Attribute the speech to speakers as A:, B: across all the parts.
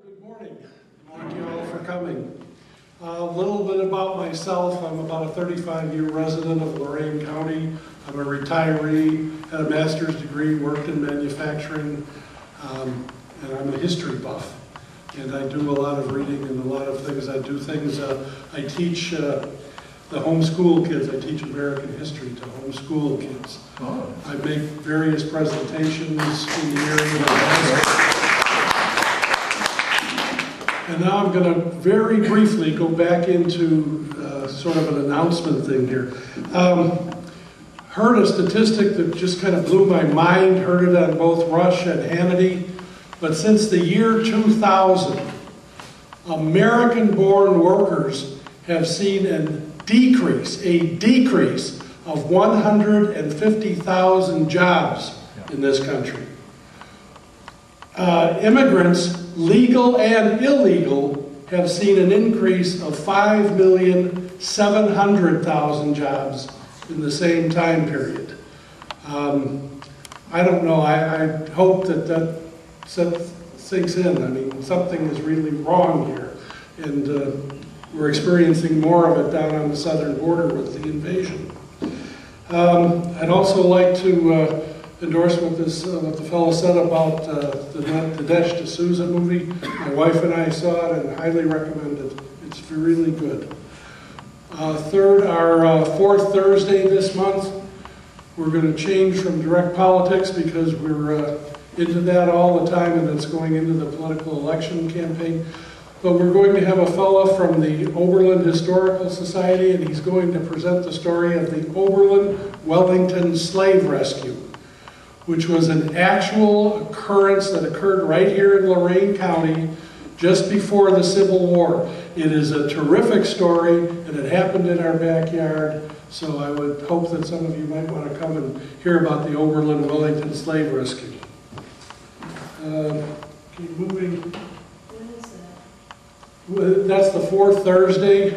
A: Good morning. Thank you all for coming. A little bit about myself. I'm about a 35-year resident of Lorain County. I'm a retiree, had a master's degree, worked in manufacturing, and I'm a history buff. And I do a lot of reading and a lot of things. I teach the homeschool kids. I teach American history to homeschool kids. Oh. I make various presentations in the area. And now I'm going to very briefly go back into sort of an announcement thing here. Heard a statistic that just kind of blew my mind, heard it on both Rush and Hannity, but since the year 2000, American-born workers have seen a decrease of 150,000 jobs in this country. Immigrants, legal and illegal, have seen an increase of 5,700,000 jobs in the same time period. I don't know, I hope that sinks in. I mean, something is really wrong here. And we're experiencing more of it down on the southern border with the invasion. I'd also like to endorse what the fellow said about the Dinesh D'Souza movie. My wife and I saw it and highly recommend it. It's really good. Third, our fourth Thursday this month, we're going to change from direct politics because we're into that all the time and it's going into the political election campaign. But we're going to have a fellow from the Oberlin Historical Society, and he's going to present the story of the Oberlin Wellington Slave Rescue, which was an actual occurrence that occurred right here in Lorain County just before the Civil War. It is a terrific story, and it happened in our backyard, so I would hope that some of you might want to come and hear about the Oberlin Wellington Slave Rescue. Keep moving.
B: When is that?
A: That's the fourth Thursday.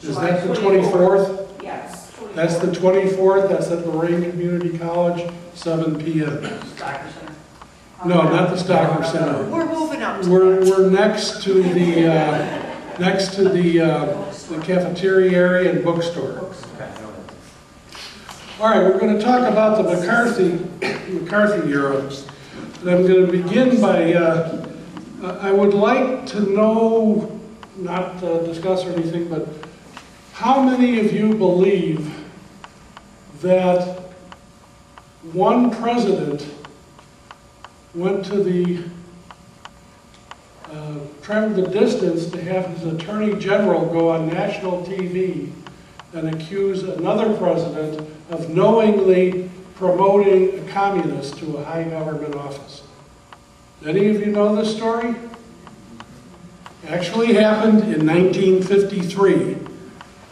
A: Is that the 24th?
B: Yes. 24th.
A: That's the 24th. That's at Lorain Community College, 7 p.m.
B: Stocker Center.
A: No, not the Stocker Center.
B: We're moving up to
A: We're next to the cafeteria area and bookstore. All right, we're going to talk about the McCarthy era. And I'm going to begin by, I would like to know, not discuss or anything, but how many of you believe that one president went to traveled the distance to have his Attorney General go on national TV and accuse another president of knowingly promoting a communist to a high government office? Any of you know this story? Actually happened in 1953.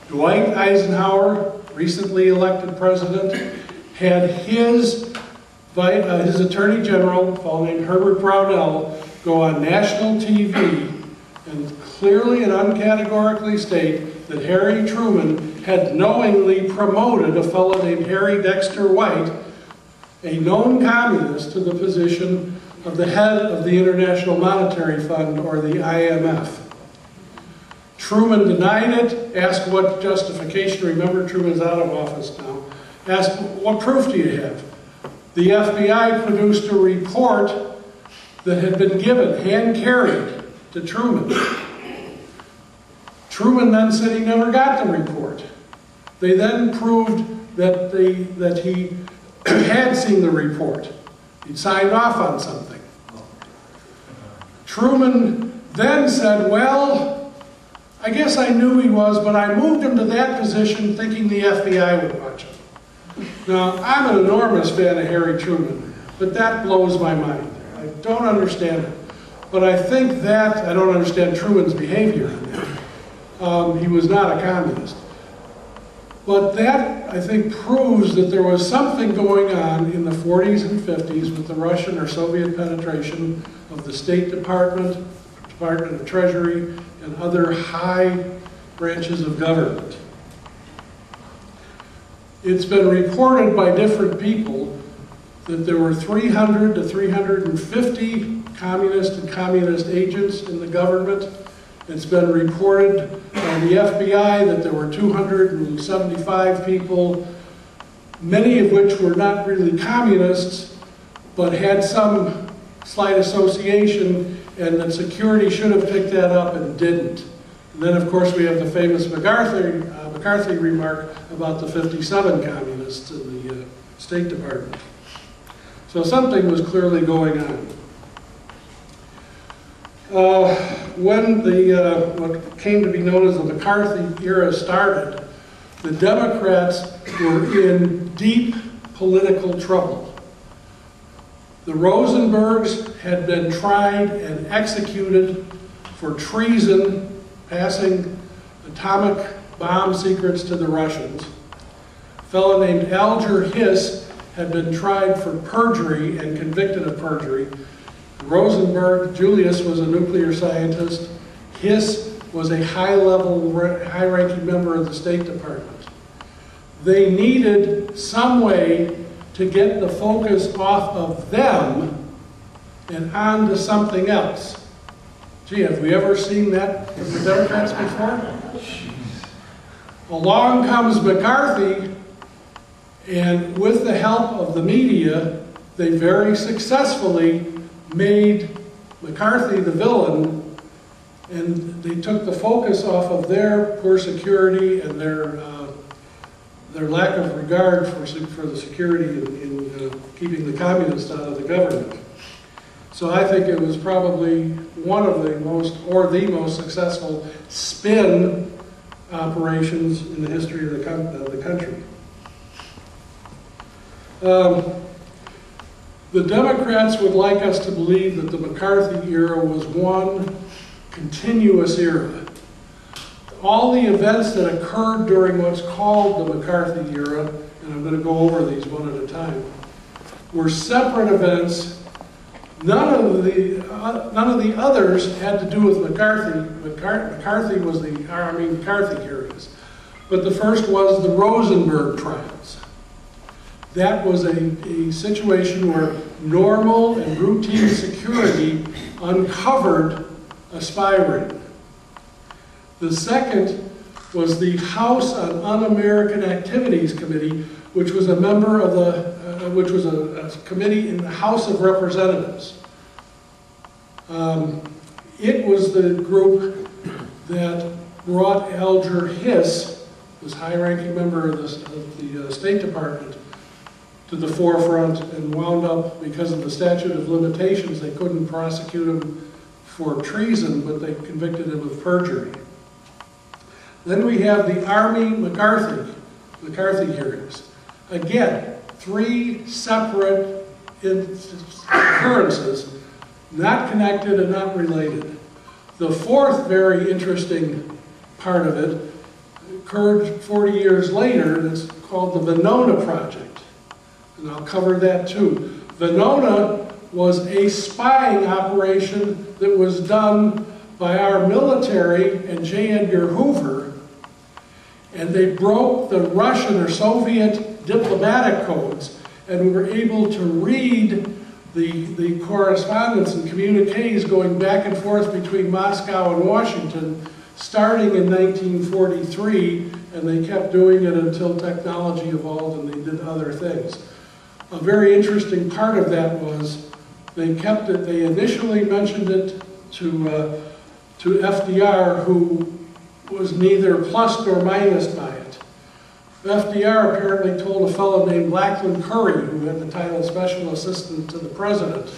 A: Dwight Eisenhower, recently elected president, had his Attorney General, a fellow named Herbert Brownell, go on national TV and clearly and uncategorically state that Harry Truman had knowingly promoted a fellow named Harry Dexter White, a known communist, to the position of the head of the International Monetary Fund, or the IMF. Truman denied it, asked what justification. Remember, Truman's out of office now. Asked, what proof do you have? The FBI produced a report that had been given, hand-carried, to Truman. Truman then said he never got the report. They then proved that he had seen the report. He'd signed off on something. Truman then said, well, I guess I knew he was, but I moved him to that position thinking the FBI would watch him. Now, I'm an enormous fan of Harry Truman, but that blows my mind. I don't understand it. But I think that, I don't understand Truman's behavior. He was not a communist. But that, I think, proves that there was something going on in the 40s and 50s with the Russian or Soviet penetration of the State Department, Department of Treasury, and other high branches of government. It's been reported by different people that there were 300 to 350 communist and communist agents in the government. It's been reported by the FBI that there were 275 people, many of which were not really communists, but had some slight association, and that security should have picked that up and didn't. And then, of course, we have the famous McCarthy remark about the 57 communists in the State Department. So something was clearly going on. When what came to be known as the McCarthy era started, the Democrats were in deep political trouble. The Rosenbergs had been tried and executed for treason, passing atomic bomb secrets to the Russians. A fellow named Alger Hiss had been tried for perjury and convicted of perjury. Rosenberg, Julius, was a nuclear scientist. Hiss was a high-ranking member of the State Department. They needed some way to get the focus off of them and on to something else. Gee, have we ever seen that from the Democrats before? Along comes McCarthy, and with the help of the media, they very successfully made McCarthy the villain, and they took the focus off of their poor security and their lack of regard for the security in keeping the communists out of the government. So I think it was probably one of the most, or the most successful spin operations in the history of the country. The Democrats would like us to believe that the McCarthy era was one continuous era. All the events that occurred during what's called the McCarthy era, and I'm going to go over these one at a time, were separate events. None of the others had to do with McCarthy. McCarthy was McCarthy hearings. But the first was the Rosenberg trials. That was a situation where normal and routine security uncovered a spy ring. The second was the House on Un-American Activities Committee, which was a member of which was a committee in the House of Representatives. It was the group that brought Alger Hiss, this high-ranking member of the State Department, to the forefront, and wound up, because of the statute of limitations, they couldn't prosecute him for treason, but they convicted him of perjury. Then we have the Army McCarthy hearings. Again, 3 separate occurrences, not connected and not related. The fourth very interesting part of it occurred 40 years later. It's called the Venona Project, and I'll cover that too. Venona was a spying operation that was done by our military and J. Edgar Hoover, and they broke the Russian or Soviet diplomatic codes and were able to read the correspondence and communiques going back and forth between Moscow and Washington starting in 1943, and they kept doing it until technology evolved and they did other things. A very interesting part of that was they kept it, they initially mentioned it to FDR, who was neither plus nor minus by it. FDR apparently told a fellow named Lackland Curry, who had the title Special Assistant to the President.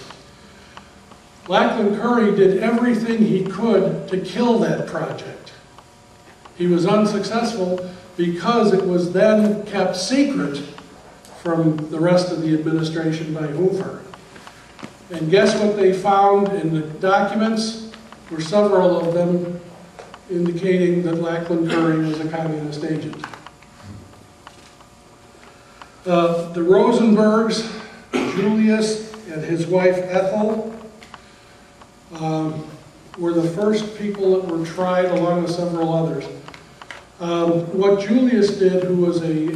A: Lackland Curry did everything he could to kill that project. He was unsuccessful because it was then kept secret from the rest of the administration by Hoover. And guess what they found in the documents? Were several of them indicating that Lackland Curry was a communist agent. The Rosenbergs, Julius and his wife Ethel, were the first people that were tried along with several others. What Julius did, who was a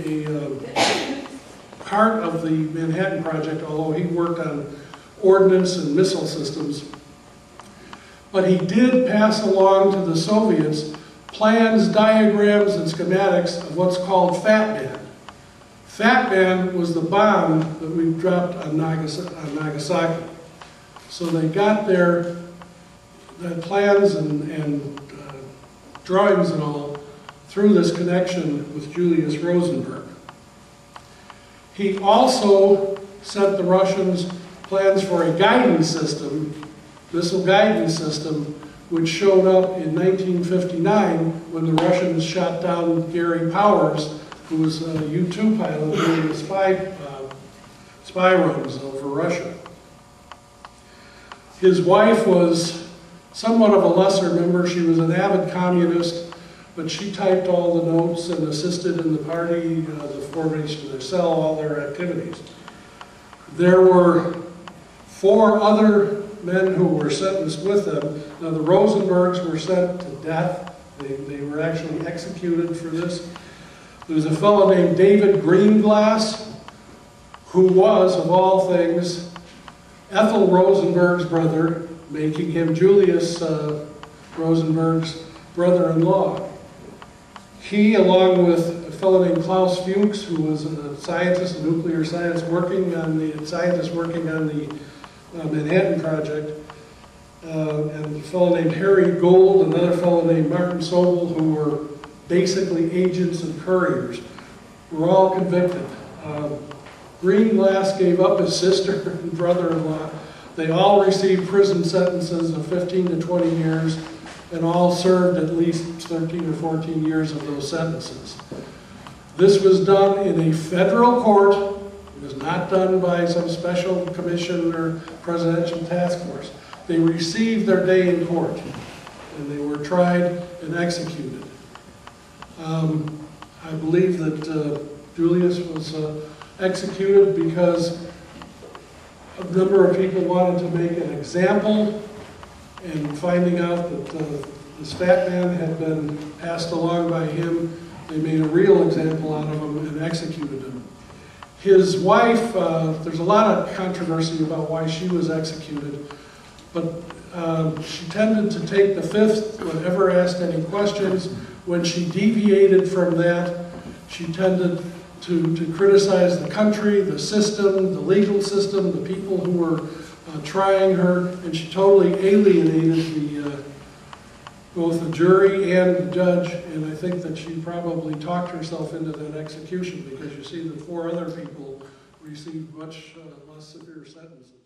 A: part of the Manhattan Project, although he worked on ordnance and missile systems. But he did pass along to the Soviets plans, diagrams, and schematics of what's called Fat Man. Fat Man was the bomb that we dropped on Nagasaki. So they got their plans and drawings and all through this connection with Julius Rosenberg. He also sent the Russians plans for a guidance system, missile guidance system, which showed up in 1959 when the Russians shot down Gary Powers, who was a U-2 pilot doing the spy runs over Russia. His wife was somewhat of a lesser member. She was an avid communist, but she typed all the notes and assisted in the party, the formation of their cell, all their activities. There were 4 other men who were sentenced with them. Now the Rosenbergs were sent to death. They were actually executed for this. There was a fellow named David Greenglass, who was, of all things, Ethel Rosenberg's brother, making him Julius Rosenberg's brother-in-law. He, along with a fellow named Klaus Fuchs, who was a scientist, a nuclear scientist working on the Manhattan Project, and a fellow named Harry Gold, another fellow named Martin Sobel, who were basically agents and couriers, were all convicted. Greenglass gave up his sister and brother-in-law. They all received prison sentences of 15 to 20 years, and all served at least 13 or 14 years of those sentences. This was done in a federal court. It was not done by some special commission or presidential task force. They received their day in court, and they were tried and executed. I believe that Julius was executed because a number of people wanted to make an example, and finding out that this fat man had been passed along by him, they made a real example out of him and executed him. His wife, there's a lot of controversy about why she was executed, but she tended to take the fifth whenever asked any questions. When she deviated from that, she tended to criticize the country, the system, the legal system, the people who were trying her, and she totally alienated both the jury and the judge, and I think that she probably talked herself into that execution, because you see that 4 other people received much less severe sentences.